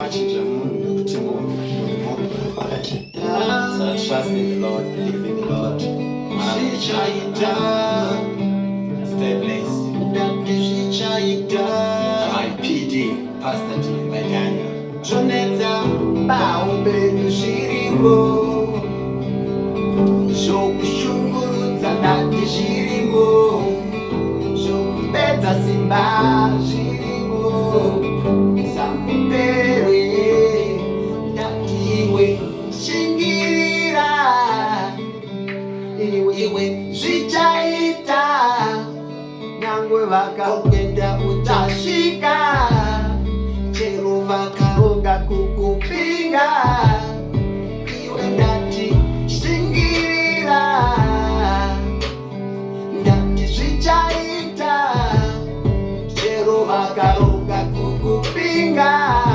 machinja mundu kuti mundu pakachita. So trust in the Lord, believe in the Lord. Zvichaita. Stay blessed. Ndati zvichaita. IPD, Pastor D. Maiganga. Zvonetsa paupenyu zvirimo. Zvokushungurudza ndati zvirimo. Zvokupedza simba zvirimo. Samupere ndatiwe shingirira. Iwe zvichaita. Nyangwe vakaenda uchasvika. Chero vakaronga kukupinga. Iwe ndati shingirira. Ndati zvichaita. Chero vakaronga kukupinga.